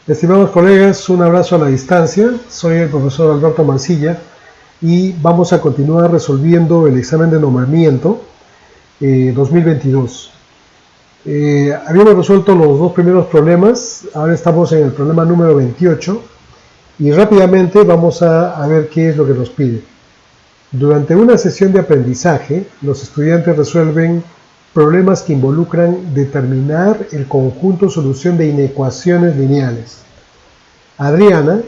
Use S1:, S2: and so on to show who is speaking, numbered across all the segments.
S1: Estimados colegas, un abrazo a la distancia. Soy el profesor Alberto Mancilla y vamos a continuar resolviendo el examen de nombramiento 2022. Habíamos resuelto los dos primeros problemas, ahora estamos en el problema número 28 y rápidamente vamos a ver qué es lo que nos pide. Durante una sesión de aprendizaje, los estudiantes resuelven problemas que involucran determinar el conjunto solución de inecuaciones lineales. Adriana,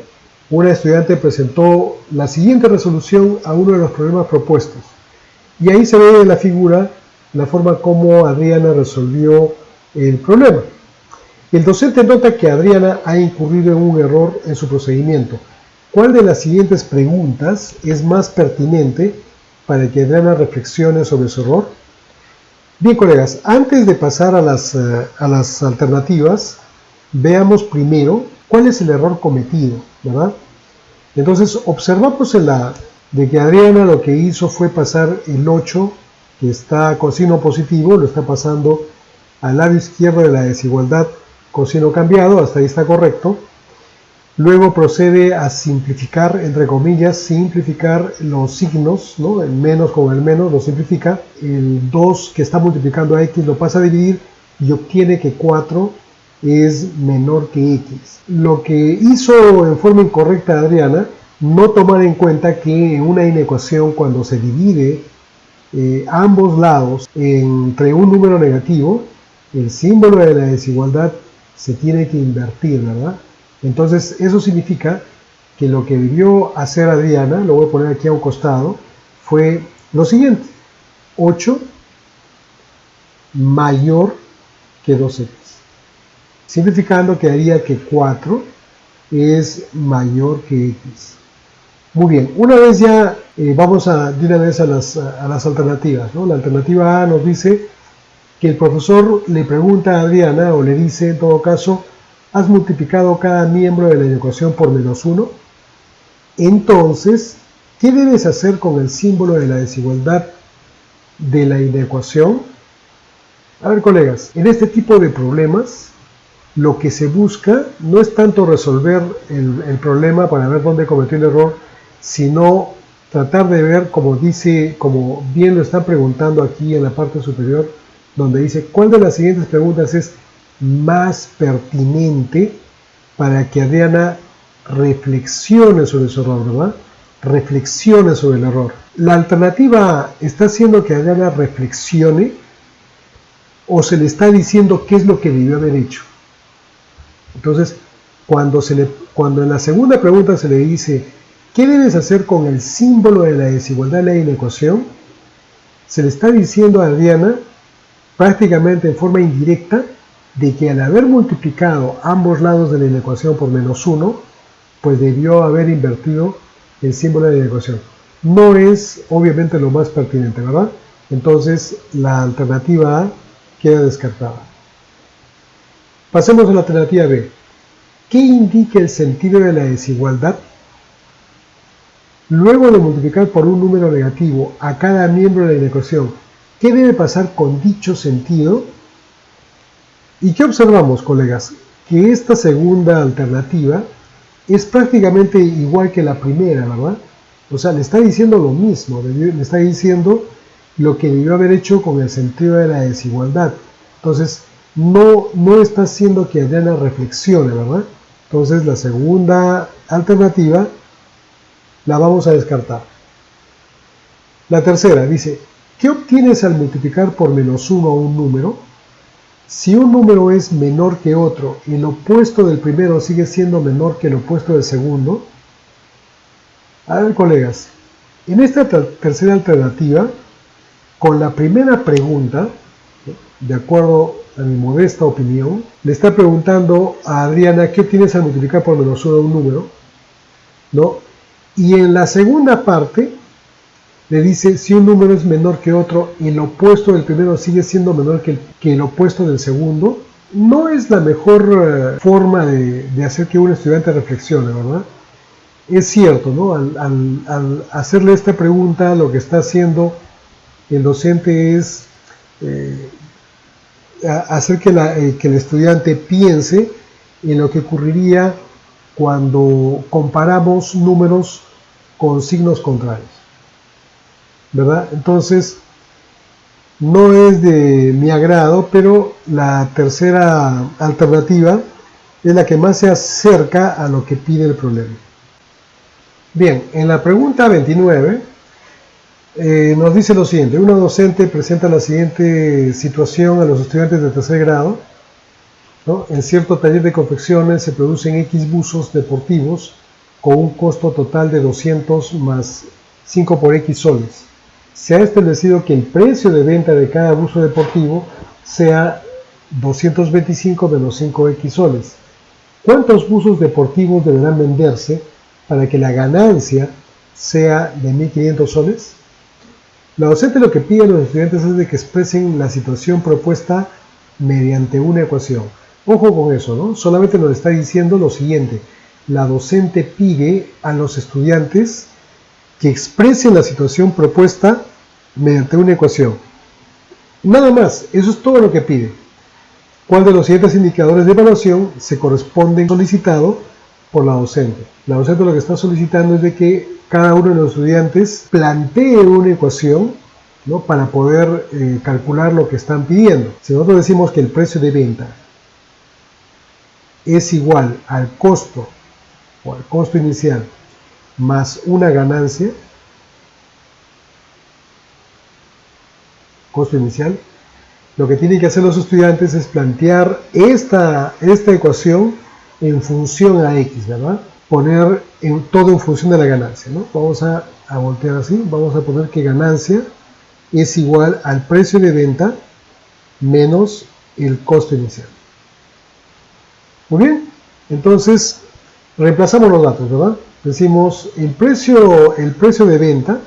S1: una estudiante, presentó la siguiente resolución a uno de los problemas propuestos. Y ahí se ve en la figura la forma como Adriana resolvió el problema. El docente nota que Adriana ha incurrido en un error en su procedimiento. ¿Cuál de las siguientes preguntas es más pertinente para que Adriana reflexione sobre su error? Bien, colegas, antes de pasar a las alternativas, veamos primero cuál es el error cometido, ¿verdad? Entonces, observamos de que Adriana lo que hizo fue pasar el 8, que está con signo positivo, lo está pasando al lado izquierdo de la desigualdad con signo cambiado, hasta ahí está correcto. Luego procede a simplificar, entre comillas, simplificar los signos, ¿no? El menos con el menos lo simplifica. El 2 que está multiplicando a x lo pasa a dividir y obtiene que 4 es menor que x. Lo que hizo en forma incorrecta Adriana, no tomar en cuenta que en una inecuación cuando se divide ambos lados entre un número negativo, el símbolo de la desigualdad se tiene que invertir, ¿verdad? Entonces, eso significa que lo que debió hacer Adriana, lo voy a poner aquí a un costado, fue lo siguiente: 8 mayor que 2x. Simplificando, quedaría que 4 es mayor que x. Muy bien, una vez ya, vamos de una vez a las alternativas, ¿no? La alternativa A nos dice que el profesor le pregunta a Adriana, o le dice en todo caso: ¿has multiplicado cada miembro de la inecuación por menos 1? Entonces, ¿qué debes hacer con el símbolo de la desigualdad de la inecuación? A ver, colegas, en este tipo de problemas, lo que se busca no es tanto resolver el problema para ver dónde cometió el error, sino tratar de ver, como bien lo están preguntando aquí en la parte superior, donde dice cuál de las siguientes preguntas es más pertinente para que Adriana reflexione sobre su error, ¿verdad? Reflexione sobre el error. La alternativa A está haciendo que Adriana reflexione, o se le está diciendo qué es lo que debió haber hecho. Entonces, cuando en la segunda pregunta se le dice ¿qué debes hacer con el símbolo de la desigualdad de la inecuación?, se le está diciendo a Adriana, prácticamente en forma indirecta, de que al haber multiplicado ambos lados de la inecuación por menos 1, pues debió haber invertido el símbolo de la inecuación. No es obviamente lo más pertinente, ¿verdad? Entonces la alternativa A queda descartada. Pasemos a la alternativa B. ¿Qué indica el sentido de la desigualdad? Luego de multiplicar por un número negativo a cada miembro de la inecuación, ¿qué debe pasar con dicho sentido? ¿Y qué observamos, colegas? Que esta segunda alternativa es prácticamente igual que la primera, ¿verdad? O sea, le está diciendo lo mismo, le está diciendo lo que debió haber hecho con el sentido de la desigualdad. Entonces, no está haciendo que Adriana reflexione, ¿verdad? Entonces, la segunda alternativa la vamos a descartar. La tercera dice, ¿qué obtienes al multiplicar por menos 1 a un número? Si un número es menor que otro y el opuesto del primero sigue siendo menor que el opuesto del segundo. A ver, colegas, en esta tercera alternativa, con la primera pregunta, de acuerdo a mi modesta opinión, le está preguntando a Adriana ¿qué obtienes al multiplicar por menos 1 a un número? ¿No? Y en la segunda parte le dice si un número es menor que otro y el opuesto del primero sigue siendo menor que el opuesto del segundo. No es la mejor forma de hacer que un estudiante reflexione, ¿verdad? Es cierto, ¿no? Al hacerle esta pregunta, lo que está haciendo el docente es hacer que el estudiante piense en lo que ocurriría cuando comparamos números con signos contrarios, ¿verdad? Entonces, no es de mi agrado, pero la tercera alternativa es la que más se acerca a lo que pide el problema. Bien, en la pregunta 29 nos dice lo siguiente: una docente presenta la siguiente situación a los estudiantes de tercer grado, ¿no? En cierto taller de confecciones se producen X buzos deportivos con un costo total de 200 más 5 por X soles. Se ha establecido que el precio de venta de cada buzo deportivo sea 225 menos 5X soles. ¿Cuántos buzos deportivos deberán venderse para que la ganancia sea de 1.500 soles? La docente lo que pide a los estudiantes es de que expresen la situación propuesta mediante una ecuación. Ojo con eso, ¿no? Solamente nos está diciendo lo siguiente: la docente pide a los estudiantes que expresen la situación propuesta mediante una ecuación. Nada más, eso es todo lo que pide. ¿Cuál de los siguientes indicadores de evaluación se corresponde solicitado por la docente? La docente lo que está solicitando es de que cada uno de los estudiantes plantee una ecuación, ¿no?, para poder calcular lo que están pidiendo. Si nosotros decimos que el precio de venta es igual al costo o al costo inicial más una ganancia, costo inicial, lo que tienen que hacer los estudiantes es plantear esta ecuación en función a X, ¿verdad? Poner todo en función de la ganancia, ¿no? Vamos a voltear así, vamos a poner que ganancia es igual al precio de venta menos el costo inicial. Muy bien, entonces reemplazamos los datos, ¿verdad? Decimos el precio de venta,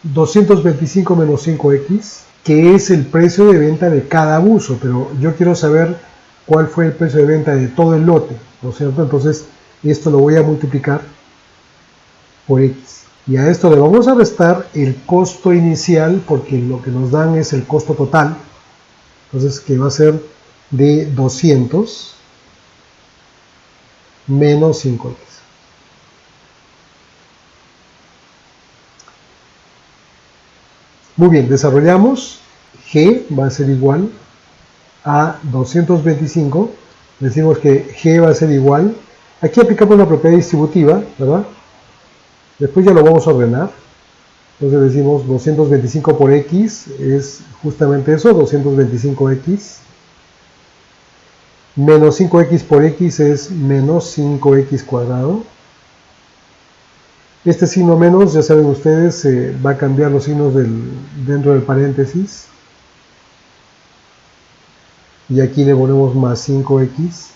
S1: 225 menos 5X, que es el precio de venta de cada buzo, pero yo quiero saber cuál fue el precio de venta de todo el lote, ¿no es cierto? Entonces esto lo voy a multiplicar por X. Y a esto le vamos a restar el costo inicial, porque lo que nos dan es el costo total. Entonces, que va a ser de 200 menos 5X. Muy bien, desarrollamos. G va a ser igual a 225. Decimos que G va a ser igual. Aquí aplicamos la propiedad distributiva, ¿verdad? Después ya lo vamos a ordenar. Entonces decimos 225 por X es justamente eso, 225X. Menos 5X por X es menos 5X cuadrado. Este signo menos, ya saben ustedes, va a cambiar los signos dentro del paréntesis. Y aquí le ponemos más 5X.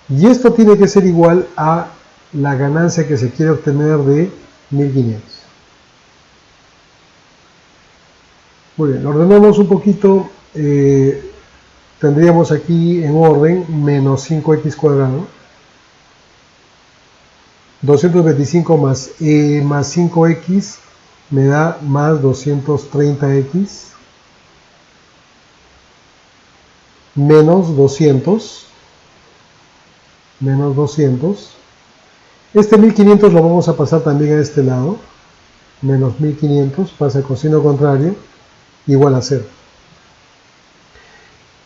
S1: Y esto tiene que ser igual a la ganancia que se quiere obtener de 1.500. Muy bien, ordenamos un poquito. Tendríamos aquí en orden menos 5X cuadrado. 225 más 5X me da más 230X. Menos 200. Menos 200. Este 1500 lo vamos a pasar también a este lado. Menos 1500 pasa con signo contrario, igual a 0.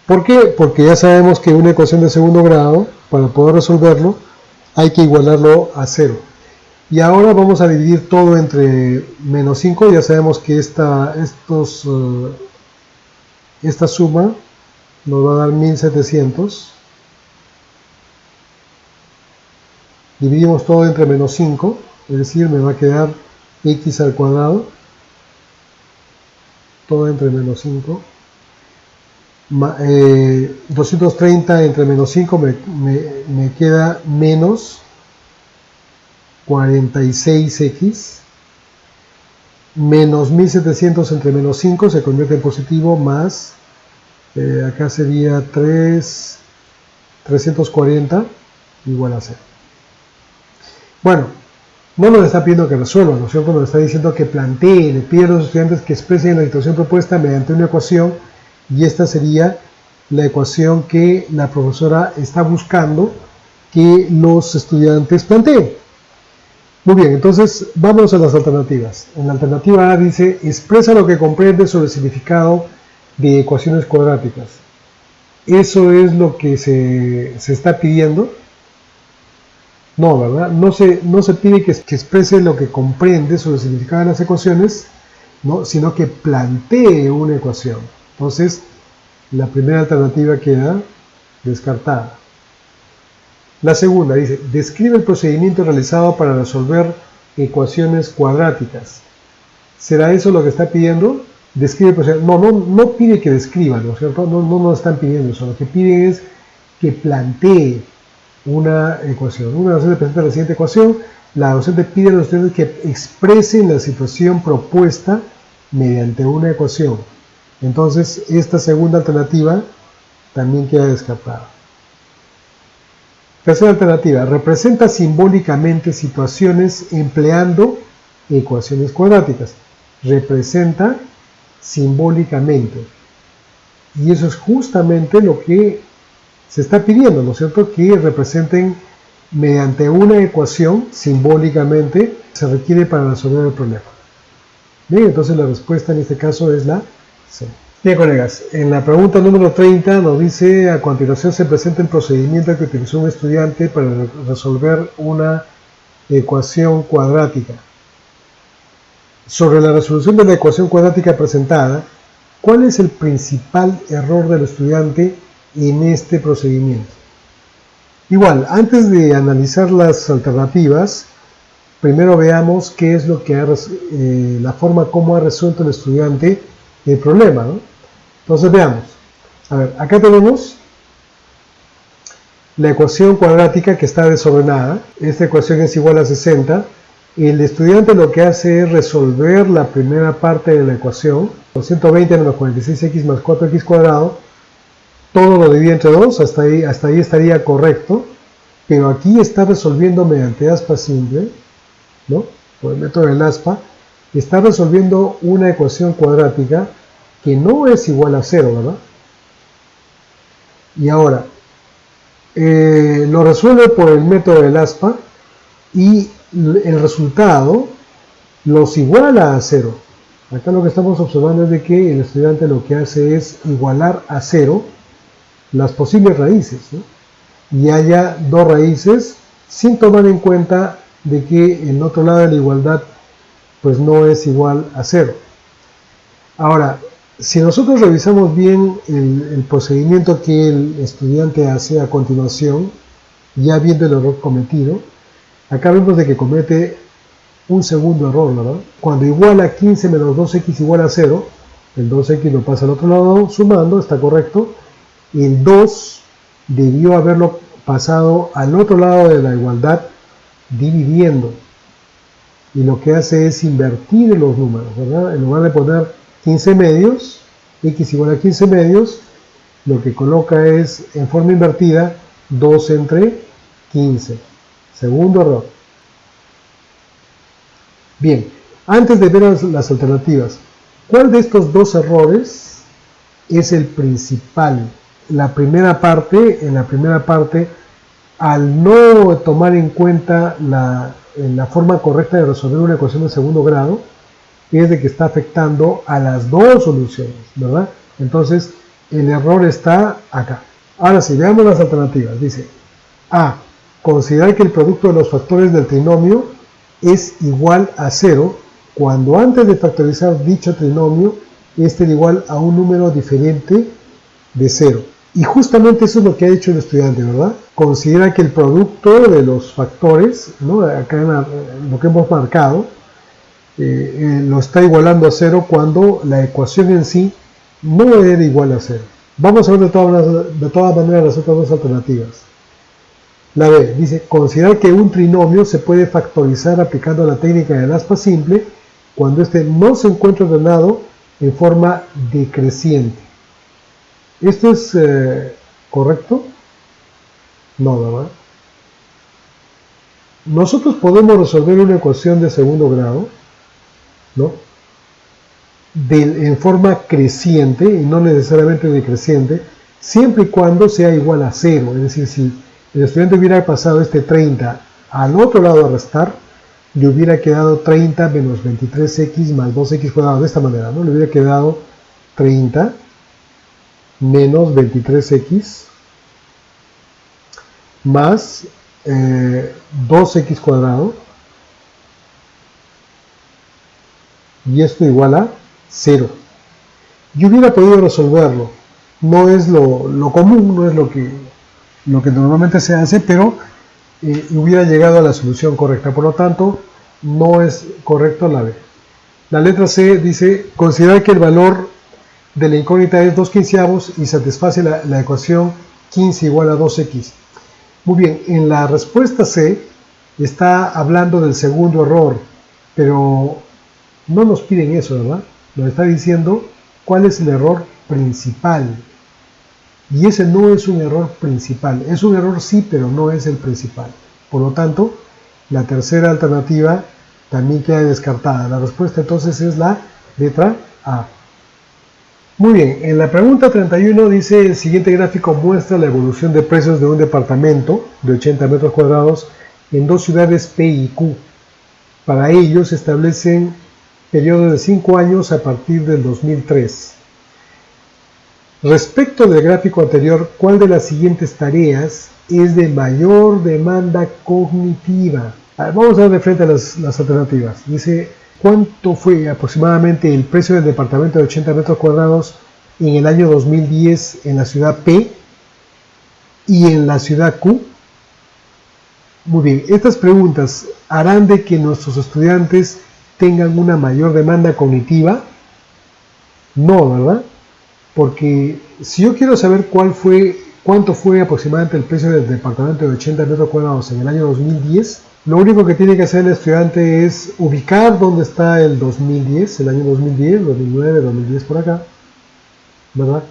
S1: ¿Por qué? Porque ya sabemos que una ecuación de segundo grado, para poder resolverlo, hay que igualarlo a 0. Y ahora vamos a dividir todo entre menos 5. Ya sabemos que esta suma nos va a dar 1700. Dividimos todo entre menos 5, es decir, me va a quedar X al cuadrado. Todo entre menos 5. 230 entre menos 5 me queda menos 46X. Menos 1700 entre menos 5 se convierte en positivo, más, acá sería 340 igual a 0. Bueno, no nos está pidiendo que resuelva, ¿no es cierto? Nos está diciendo que plantee, le pide a los estudiantes que expresen la situación propuesta mediante una ecuación, y esta sería la ecuación que la profesora está buscando que los estudiantes planteen. Muy bien, entonces vamos a las alternativas. En la alternativa A dice, expresa lo que comprende sobre el significado de ecuaciones cuadráticas. ¿Eso es lo que se está pidiendo? No, ¿verdad? No se pide que exprese lo que comprende sobre el significado de las ecuaciones, ¿no? Sino que plantee una ecuación. Entonces, la primera alternativa queda descartada. La segunda dice, describe el procedimiento realizado para resolver ecuaciones cuadráticas. ¿Será eso lo que está pidiendo? Describe el procedimiento. No pide que describa, ¿no es cierto? No nos están pidiendo eso. Lo que piden es que plantee una ecuación. Una docente presenta la siguiente ecuación. La docente pide a los estudiantes que expresen la situación propuesta mediante una ecuación. Entonces, esta segunda alternativa también queda descartada. Tercera alternativa, representa simbólicamente situaciones empleando ecuaciones cuadráticas. Representa simbólicamente. Y eso es justamente lo que se está pidiendo, ¿no es cierto? Que representen mediante una ecuación simbólicamente se requiere para resolver el problema. Bien, entonces la respuesta en este caso es la C. Bien, colegas, en la pregunta número 30 nos dice, a continuación se presenta el procedimiento que utilizó un estudiante para resolver una ecuación cuadrática. Sobre la resolución de la ecuación cuadrática presentada, ¿cuál es el principal error del estudiante en este procedimiento? Igual, antes de analizar las alternativas, primero veamos qué es lo que la forma como ha resuelto el estudiante el problema, ¿no? Entonces veamos. A ver, acá tenemos la ecuación cuadrática que está desordenada. Esta ecuación es igual a 60. El estudiante lo que hace es resolver la primera parte de la ecuación. 120 menos 46x más 4x cuadrado. Todo lo divide entre 2, hasta ahí estaría correcto. Pero aquí está resolviendo mediante aspa simple, ¿no? Por el método del aspa. Está resolviendo una ecuación cuadrática que no es igual a 0, ¿verdad? Y ahora, lo resuelve por el método del aspa y el resultado los iguala a 0. Acá lo que estamos observando es de que el estudiante lo que hace es igualar a 0 las posibles raíces, ¿no? Y haya dos raíces sin tomar en cuenta de que el otro lado de la igualdad pues no es igual a 0. Ahora, si nosotros revisamos bien el procedimiento que el estudiante hace a continuación, ya viendo el error cometido, acá vemos de que comete un segundo error, ¿verdad? Cuando iguala 15 menos 2x igual a 0, el 2x lo pasa al otro lado sumando, está correcto. El 2 debió haberlo pasado al otro lado de la igualdad dividiendo. Y lo que hace es invertir los números, ¿verdad? En lugar de poner 15 medios, x igual a 15 medios, lo que coloca es en forma invertida 2 entre 15. Segundo error. Bien, antes de ver las alternativas, ¿cuál de estos dos errores es el principal? En la primera parte, al no tomar en cuenta la forma correcta de resolver una ecuación de segundo grado, es de que está afectando a las dos soluciones, ¿verdad? Entonces, el error está acá. Ahora sí, veamos las alternativas. Dice, A, considerar que el producto de los factores del trinomio es igual a 0 cuando antes de factorizar dicho trinomio, este es igual a un número diferente de 0. Y justamente eso es lo que ha hecho el estudiante, ¿verdad? Considera que el producto de los factores, ¿no? Acá en lo que hemos marcado, lo está igualando a 0 cuando la ecuación en sí no era igual a 0. Vamos a ver de todas maneras las otras dos alternativas. La B dice, considerar que un trinomio se puede factorizar aplicando la técnica del aspa simple cuando este no se encuentra ordenado en forma decreciente. ¿Esto es correcto? No, ¿verdad? Nosotros podemos resolver una ecuación de segundo grado, ¿no? En forma creciente y no necesariamente decreciente, siempre y cuando sea igual a 0. Es decir, si el estudiante hubiera pasado este 30 al otro lado a restar, le hubiera quedado 30 menos 23x más 2x cuadrado, de esta manera, ¿no? Le hubiera quedado 30 menos 23x más 2x cuadrado, y esto igual a 0. Yo hubiera podido resolverlo. No es lo común, no es lo que normalmente se hace, pero hubiera llegado a la solución correcta. Por lo tanto, no es correcto la B. La letra C dice, considerar que el valor de la incógnita es 2/15 y satisface la ecuación 15 igual a 2x. Muy bien, en la respuesta C está hablando del segundo error, pero no nos piden eso, ¿verdad? Nos está diciendo cuál es el error principal. Y ese no es un error principal. Es un error sí, pero no es el principal. Por lo tanto, la tercera alternativa también queda descartada. La respuesta entonces es la letra A. Muy bien, en la pregunta 31 dice, el siguiente gráfico muestra la evolución de precios de un departamento de 80 metros cuadrados en dos ciudades P y Q. Para ello se establecen periodos de 5 años a partir del 2003. Respecto del gráfico anterior, ¿cuál de las siguientes tareas es de mayor demanda cognitiva? Vamos a ver de frente a las alternativas. Dice, ¿cuánto fue aproximadamente el precio del departamento de 80 metros cuadrados en el año 2010 en la ciudad P y en la ciudad Q? Muy bien, estas preguntas harán de que nuestros estudiantes tengan una mayor demanda cognitiva. No, ¿verdad? Porque si yo quiero saber cuánto fue aproximadamente el precio del departamento de 80 metros cuadrados en el año 2010, lo único que tiene que hacer el estudiante es ubicar dónde está el 2010, el año 2010, 2009, 2010 por acá, ¿verdad?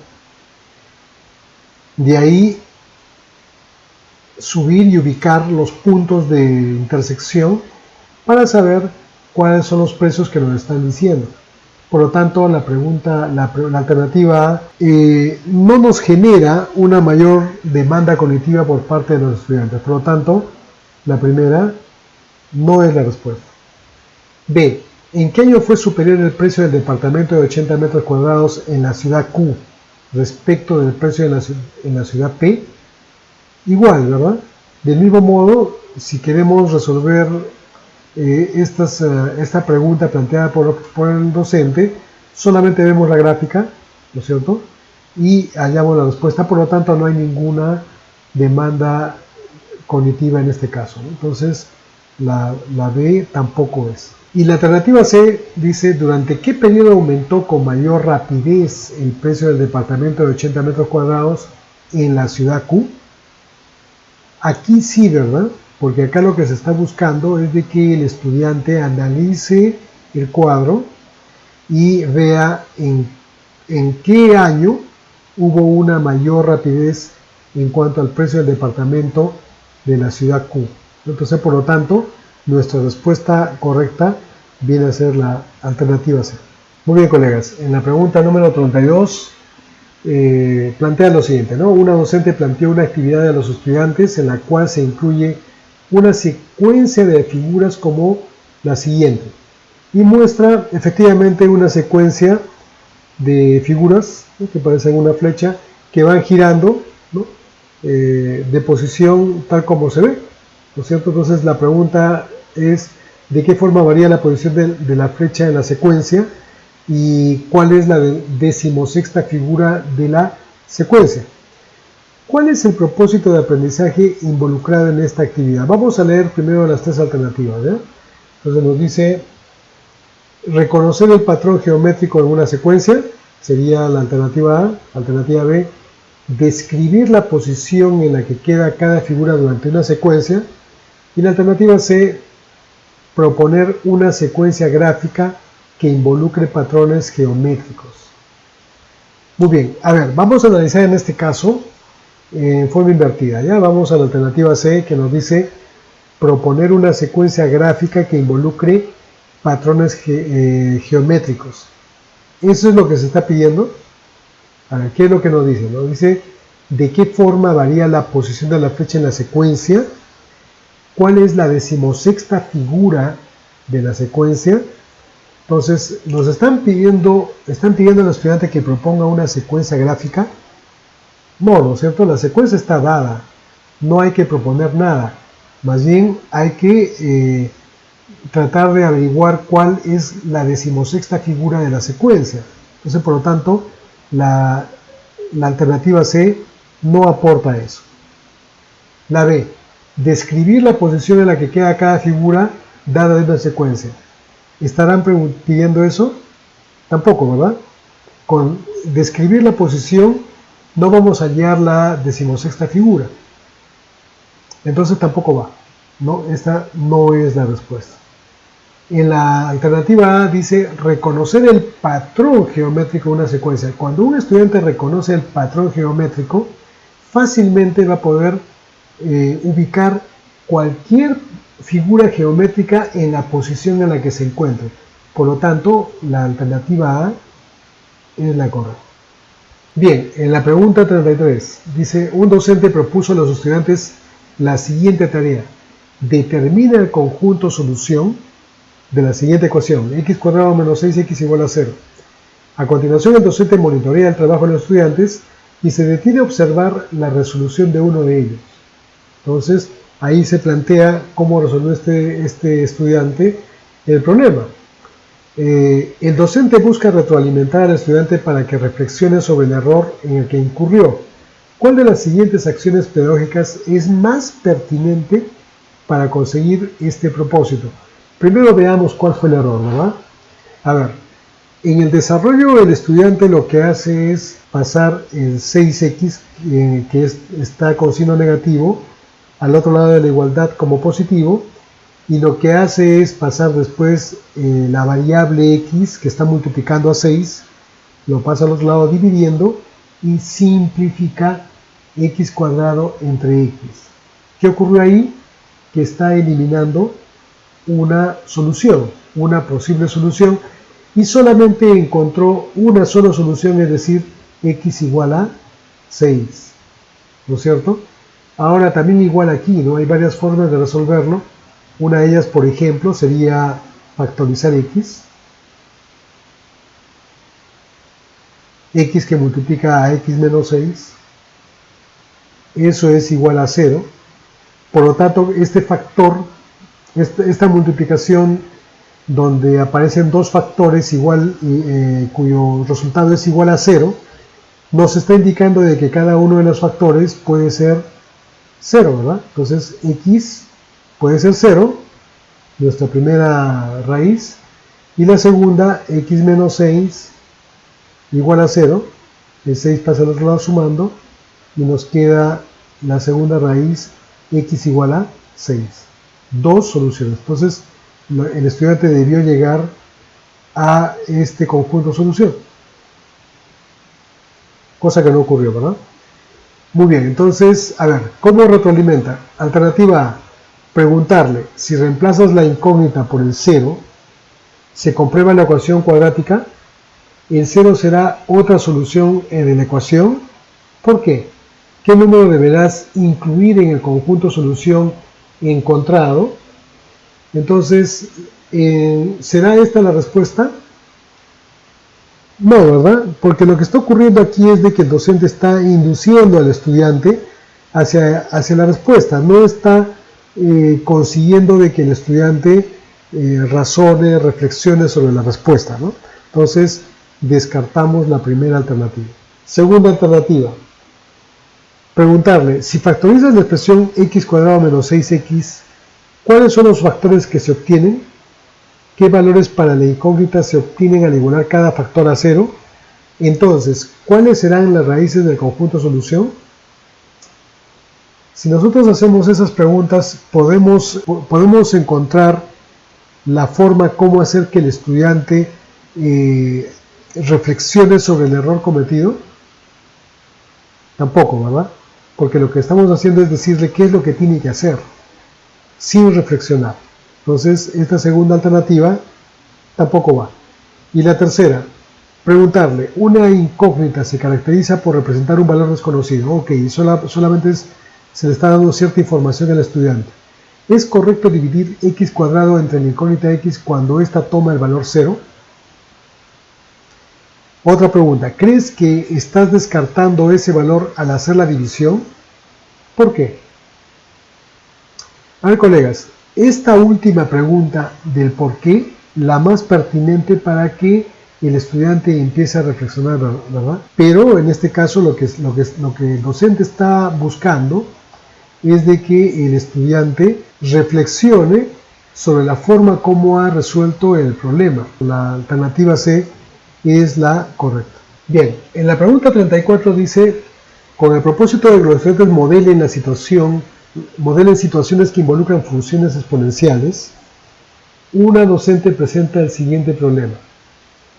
S1: De ahí subir y ubicar los puntos de intersección para saber cuáles son los precios que nos están diciendo. Por lo tanto, la alternativa A no nos genera una mayor demanda cognitiva por parte de los estudiantes. Por lo tanto, la primera no es la respuesta. B. ¿En qué año fue superior el precio del departamento de 80 metros cuadrados en la ciudad Q respecto del precio en la ciudad P? Igual, ¿verdad? Del mismo modo, si queremos resolver esta pregunta planteada por el docente, solamente vemos la gráfica, ¿no es cierto? Y hallamos la respuesta, por lo tanto no hay ninguna demanda cognitiva en este caso, ¿no? Entonces la B tampoco es. Y la alternativa C dice, ¿durante qué periodo aumentó con mayor rapidez el precio del departamento de 80 metros cuadrados en la ciudad Q? Aquí sí, ¿verdad? Porque acá lo que se está buscando es de que el estudiante analice el cuadro y vea en qué año hubo una mayor rapidez en cuanto al precio del departamento de la ciudad Q. Entonces, por lo tanto, nuestra respuesta correcta viene a ser la alternativa C. Muy bien, colegas, en la pregunta número 32 plantea lo siguiente, ¿no? Una docente planteó una actividad a los estudiantes en la cual se incluye una secuencia de figuras como la siguiente y muestra efectivamente una secuencia de figuras, ¿no?, que parecen una flecha que van girando, ¿no?, de posición tal como se ve, ¿no es cierto? Entonces la pregunta es de qué forma varía la posición de la flecha en la secuencia y cuál es la 16ª figura de la secuencia. ¿Cuál es el propósito de aprendizaje involucrado en esta actividad? Vamos a leer primero las tres alternativas, ¿ya? Entonces nos dice, reconocer el patrón geométrico en una secuencia, sería la alternativa A. Alternativa B, describir la posición en la que queda cada figura durante una secuencia. Y la alternativa C, proponer una secuencia gráfica que involucre patrones geométricos. Muy bien, a ver, vamos a analizar en este caso en forma invertida, ¿ya? Vamos a la alternativa C, que nos dice proponer una secuencia gráfica que involucre patrones geométricos. Eso es lo que se está pidiendo. A ver, ¿qué es lo que nos dice? Nos dice de qué forma varía la posición de la flecha en la secuencia, cuál es la decimosexta figura de la secuencia. Entonces nos están pidiendo al estudiante que proponga una secuencia gráfica. No, ¿no es cierto? La secuencia está dada, no hay que proponer nada, más bien hay que tratar de averiguar cuál es la decimosexta figura de la secuencia. Entonces, por lo tanto, la alternativa C no aporta eso. La B, describir la posición en la que queda cada figura dada de una secuencia. ¿Estarán pidiendo eso? Tampoco, ¿verdad? Con describir la posición no vamos a hallar la decimosexta figura. Entonces tampoco va. No, esta no es la respuesta. En la alternativa A dice reconocer el patrón geométrico de una secuencia. Cuando un estudiante reconoce el patrón geométrico, fácilmente va a poder ubicar cualquier figura geométrica en la posición en la que se encuentre. Por lo tanto, la alternativa A es la correcta. Bien, en la pregunta 33 dice, un docente propuso a los estudiantes la siguiente tarea. Determina el conjunto solución de la siguiente ecuación, x cuadrado menos 6x igual a 0. A continuación, el docente monitorea el trabajo de los estudiantes y se detiene a observar la resolución de uno de ellos. Entonces, ahí se plantea cómo resolvió este estudiante el problema. El docente busca retroalimentar al estudiante para que reflexione sobre el error en el que incurrió. ¿Cuál de las siguientes acciones pedagógicas es más pertinente para conseguir este propósito? Primero veamos cuál fue el error, ¿verdad? A ver, en el desarrollo el estudiante lo que hace es pasar el 6x, que está con signo negativo, al otro lado de la igualdad como positivo, y lo que hace es pasar después la variable x, que está multiplicando a 6, lo pasa al otro lado dividiendo, y simplifica x cuadrado entre x. ¿Qué ocurrió ahí? Que está eliminando una solución, una posible solución, y solamente encontró una sola solución, es decir, x igual a 6, ¿no es cierto? Ahora también igual aquí, ¿no? Hay varias formas de resolverlo. Una de ellas, por ejemplo, sería factorizar x que multiplica a x menos 6, eso es igual a 0. Por lo tanto, este factor, esta multiplicación donde aparecen dos factores igual, cuyo resultado es igual a 0, nos está indicando de que cada uno de los factores puede ser 0, ¿verdad? Entonces, x puede ser 0, nuestra primera raíz, y la segunda, x menos 6, igual a 0, el 6 pasa al otro lado sumando, y nos queda la segunda raíz, x igual a 6. Dos soluciones. Entonces, el estudiante debió llegar a este conjunto solución, cosa que no ocurrió, ¿verdad? Muy bien, entonces, a ver, ¿cómo retroalimenta? Alternativa A, preguntarle, si reemplazas la incógnita por el 0, se comprueba la ecuación cuadrática, el 0 será otra solución en la ecuación. ¿Por qué? ¿Qué número deberás incluir en el conjunto solución encontrado? Entonces, ¿será esta la respuesta? No, ¿verdad? Porque lo que está ocurriendo aquí es de que el docente está induciendo al estudiante hacia la respuesta, no está consiguiendo de que el estudiante razone, reflexione sobre la respuesta, ¿no? Entonces, descartamos la primera alternativa. Segunda alternativa, preguntarle, si factorizas la expresión x cuadrado menos 6x, ¿cuáles son los factores que se obtienen? ¿Qué valores para la incógnita se obtienen al igualar cada factor a 0? Entonces, ¿cuáles serán las raíces del conjunto solución? Si nosotros hacemos esas preguntas, podemos encontrar la forma cómo hacer que el estudiante reflexione sobre el error cometido. Tampoco, ¿verdad? Porque lo que estamos haciendo es decirle qué es lo que tiene que hacer, sin reflexionar. Entonces, esta segunda alternativa tampoco va. Y la tercera, Preguntarle, una incógnita se caracteriza por representar un valor desconocido. Ok, solamente se le está dando cierta información al estudiante. ¿Es correcto dividir x cuadrado entre la incógnita x cuando ésta toma el valor 0? Otra pregunta, ¿crees que estás descartando ese valor al hacer la división? ¿Por qué? A ver, colegas, esta última pregunta del por qué, la más pertinente para que el estudiante empiece a reflexionar, ¿verdad? Pero en este caso lo que el docente está buscando es de que el estudiante reflexione sobre la forma como ha resuelto el problema. La alternativa C es la correcta. Bien, en la pregunta 34 dice, con el propósito de que los estudiantes modelen situaciones que involucran funciones exponenciales, una docente presenta el siguiente problema.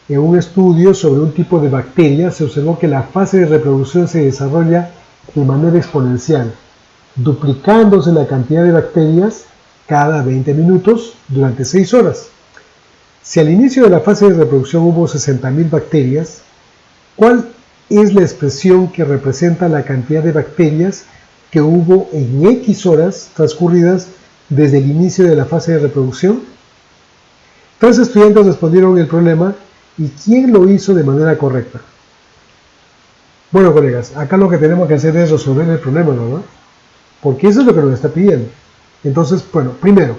S1: En un estudio sobre un tipo de bacteria se observó que la fase de reproducción se desarrolla de manera exponencial, duplicándose la cantidad de bacterias cada 20 minutos durante 6 horas. Si al inicio de la fase de reproducción hubo 60.000 bacterias, ¿cuál es la expresión que representa la cantidad de bacterias que hubo en X horas transcurridas desde el inicio de la fase de reproducción? 3 estudiantes respondieron el problema. ¿Y quién lo hizo de manera correcta? Bueno, colegas, acá lo que tenemos que hacer es resolver el problema, ¿verdad? Porque eso es lo que nos está pidiendo. Entonces, bueno, primero,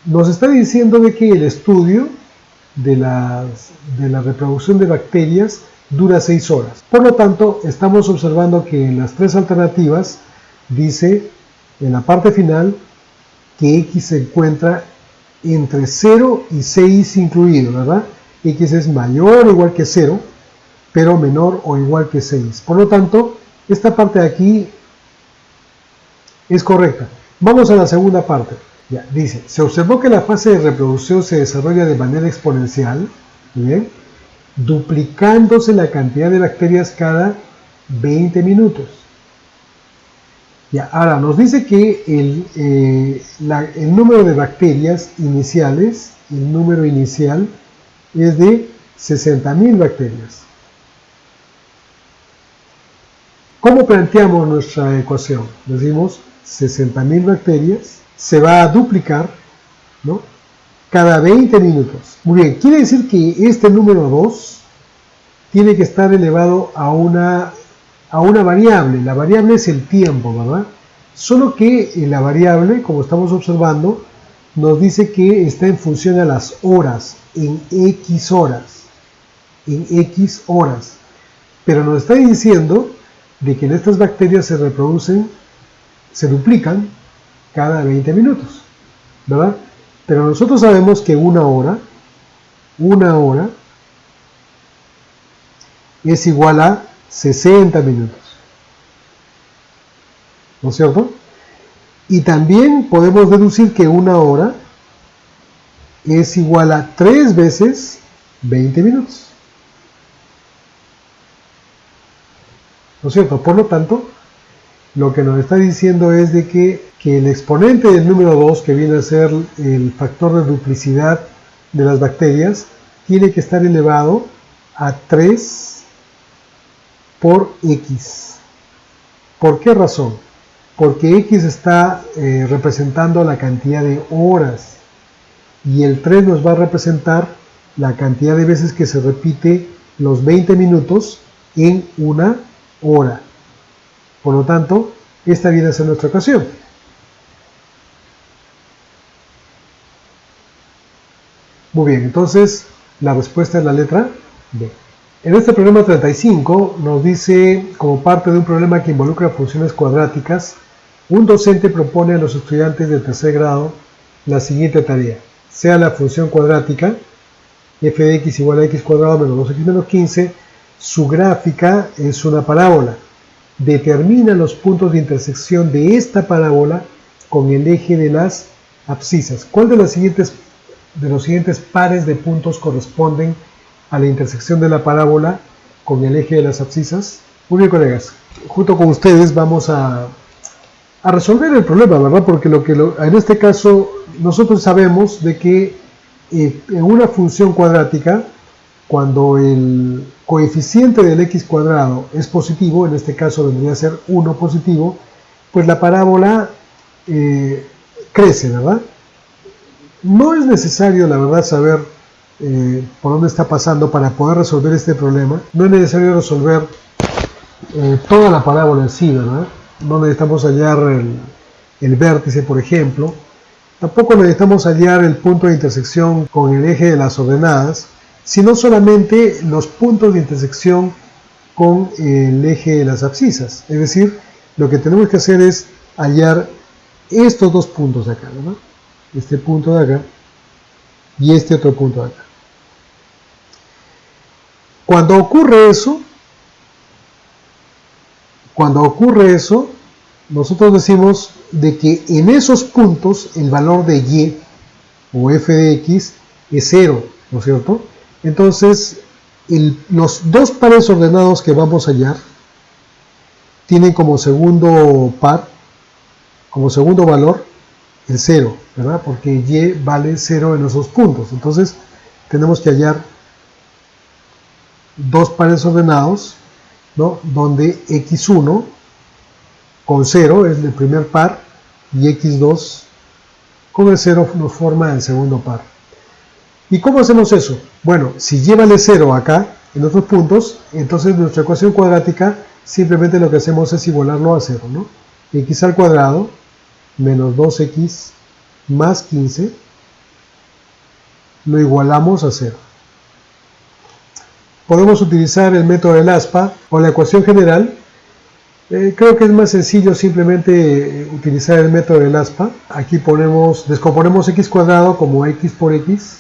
S1: nos está diciendo de que el estudio de la reproducción de bacterias dura 6 horas. Por lo tanto, estamos observando que en las 3 alternativas dice en la parte final que X se encuentra entre 0 y 6 incluido, ¿verdad? X es mayor o igual que 0, pero menor o igual que 6. Por lo tanto, esta parte de aquí es correcta. Vamos a la segunda parte. Ya, dice, se observó que la fase de reproducción se desarrolla de manera exponencial, ¿bien?, duplicándose la cantidad de bacterias cada 20 minutos. Ya, ahora nos dice que el número de bacterias iniciales, el número inicial es de 60.000 bacterias. ¿Cómo planteamos nuestra ecuación? Decimos 60.000 bacterias se va a duplicar, ¿no?, cada 20 minutos. Muy bien, quiere decir que este número 2 tiene que estar elevado a una variable. La variable es el tiempo, ¿verdad? Solo que la variable, como estamos observando, nos dice que está en función a las horas, en X horas. En X horas. Pero nos está diciendo de que estas bacterias se reproducen, se duplican cada 20 minutos, ¿verdad? Pero nosotros sabemos que una hora es igual a 60 minutos, ¿no es cierto? Y también podemos deducir que una hora es igual a 3 veces 20 minutos, ¿no es cierto? Por lo tanto, lo que nos está diciendo es de que el exponente del número 2, que viene a ser el factor de duplicidad de las bacterias, tiene que estar elevado a 3 por X. ¿Por qué razón? Porque X está representando la cantidad de horas y el 3 nos va a representar la cantidad de veces que se repite los 20 minutos en una hora. Por lo tanto, esta viene a ser nuestra ecuación. Muy bien, entonces la respuesta es la letra B. En este problema 35 nos dice, como parte de un problema que involucra funciones cuadráticas, un docente propone a los estudiantes de tercer grado la siguiente tarea. Sea la función cuadrática f de x igual a x cuadrado menos 2x menos 15, su gráfica es una parábola. Determina los puntos de intersección de esta parábola con el eje de las abscisas. ¿Cuál de los siguientes pares de puntos corresponden a la intersección de la parábola con el eje de las abscisas? Muy bien, colegas, junto con ustedes vamos a resolver el problema, ¿verdad? Porque en este caso nosotros sabemos de que en una función cuadrática cuando el coeficiente del x cuadrado es positivo, en este caso vendría a ser 1 positivo, pues la parábola crece, ¿verdad? No es necesario, la verdad, saber por dónde está pasando para poder resolver este problema. No es necesario resolver toda la parábola en sí, ¿verdad? No necesitamos hallar el vértice, por ejemplo. Tampoco necesitamos hallar el punto de intersección con el eje de las ordenadas, sino solamente los puntos de intersección con el eje de las abscisas. Es decir, lo que tenemos que hacer es hallar estos dos puntos de acá, ¿verdad? Este punto de acá y este otro punto de acá. Cuando ocurre eso, nosotros decimos de que en esos puntos el valor de y o f de x es 0, ¿no es cierto? Entonces, los dos pares ordenados que vamos a hallar tienen como segundo par, como segundo valor, el 0, ¿verdad? Porque y vale 0 en esos puntos. Entonces, tenemos que hallar dos pares ordenados, ¿no? Donde x1 con 0 es el primer par y x2 con el 0 nos forma el segundo par. ¿Y cómo hacemos eso? Bueno, si y vale 0 acá, en otros puntos, entonces nuestra ecuación cuadrática simplemente lo que hacemos es igualarlo a 0, ¿no? X al cuadrado menos 2x más 15 lo igualamos a 0. Podemos utilizar el método del aspa o la ecuación general. Creo que es más sencillo simplemente utilizar el método del aspa. Aquí descomponemos x cuadrado como x por x,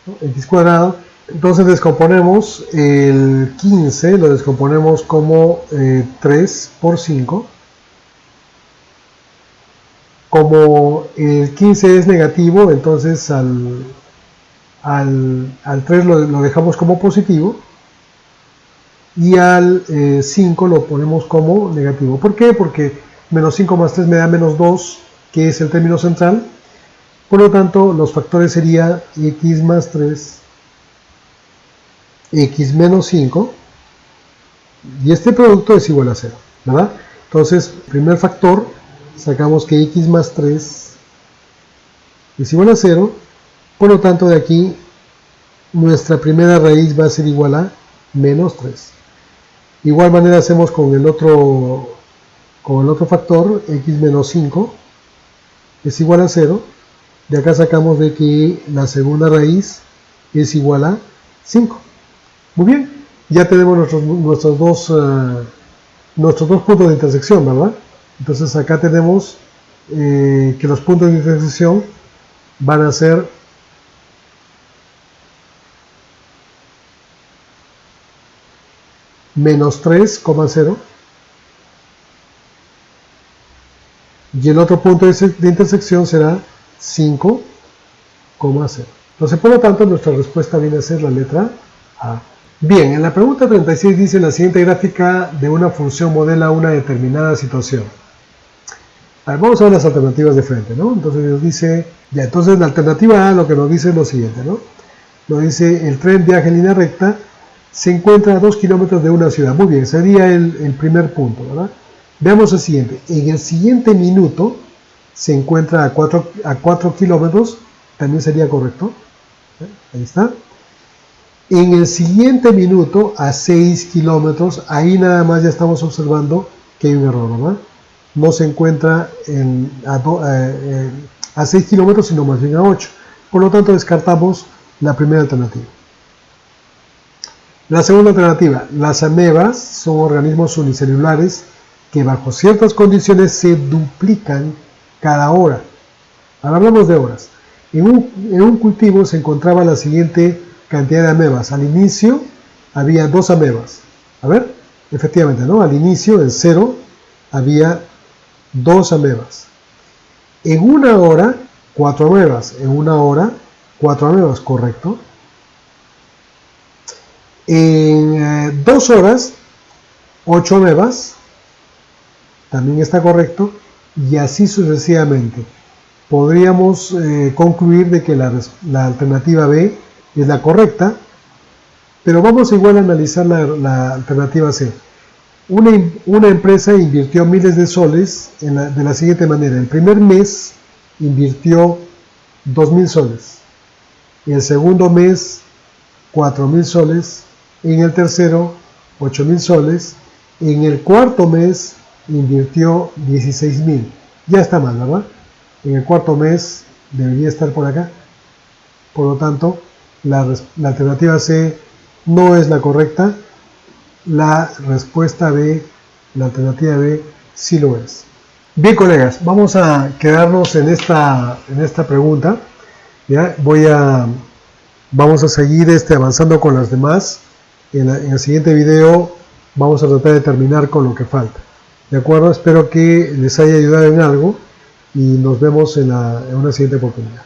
S1: ¿no? X cuadrado. Entonces descomponemos el 15, lo descomponemos como 3 por 5. Como el 15 es negativo, entonces al 3 lo dejamos como positivo. Y al 5 lo ponemos como negativo. ¿Por qué? Porque menos 5 más 3 me da menos 2, que es el término central. Por lo tanto, los factores serían x más 3, x menos 5, y este producto es igual a 0, ¿verdad? Entonces, primer factor, sacamos que x más 3 es igual a 0. Por lo tanto, de aquí, nuestra primera raíz va a ser igual a menos 3. De igual manera hacemos con el otro factor, x menos 5 es igual a 0. De acá sacamos de que la segunda raíz es igual a 5. Muy bien, ya tenemos nuestros dos puntos de intersección, ¿verdad? Entonces acá tenemos que los puntos de intersección van a ser menos 3,0 y el otro punto de intersección será 5,0. Entonces, por lo tanto, nuestra respuesta viene a ser la letra A. Bien, en la pregunta 36 dice: la siguiente gráfica de una función modela una determinada situación. A ver, vamos a ver las alternativas de frente, ¿no? Entonces nos dice, ya, entonces la alternativa A lo que nos dice es lo siguiente, ¿no? Nos dice: el tren viaja en línea recta, se encuentra a 2 kilómetros de una ciudad. Muy bien, sería el primer punto, ¿verdad? Veamos el siguiente. En el siguiente minuto se encuentra a 4 kilómetros, también sería correcto. Ahí está. En el siguiente minuto a 6 kilómetros, ahí nada más ya estamos observando que hay un error, ¿verdad? No se encuentra a 6 kilómetros, sino más bien a 8. Por lo tanto, descartamos la primera alternativa. La segunda alternativa: las amebas son organismos unicelulares que bajo ciertas condiciones se duplican cada hora. Ahora hablamos de horas. En un cultivo se encontraba la siguiente cantidad de amebas. Al inicio había 2 amebas. A ver, efectivamente, ¿no? Al inicio, en 0, había 2 amebas. En una hora, 4 amebas. En una hora, 4 amebas, correcto. En 2 horas, 8 amebas, también está correcto, y así sucesivamente. Podríamos concluir de que la alternativa B es la correcta, Pero vamos igual a analizar la alternativa C. Una empresa invirtió miles de soles de la siguiente manera. El primer mes invirtió 2.000 soles. En el segundo mes, 4.000 soles. En el tercero, 8.000 soles. En el cuarto mes, invirtió 16.000. Ya está mal, ¿verdad? En el cuarto mes debería estar por acá. Por lo tanto, la alternativa C no es la correcta. La respuesta B, la alternativa B, sí lo es. Bien, colegas, vamos a quedarnos en esta pregunta. ¿Ya? Vamos a seguir avanzando con las demás. En el siguiente video vamos a tratar de terminar con lo que falta. ¿De acuerdo? Espero que les haya ayudado en algo y nos vemos en una siguiente oportunidad.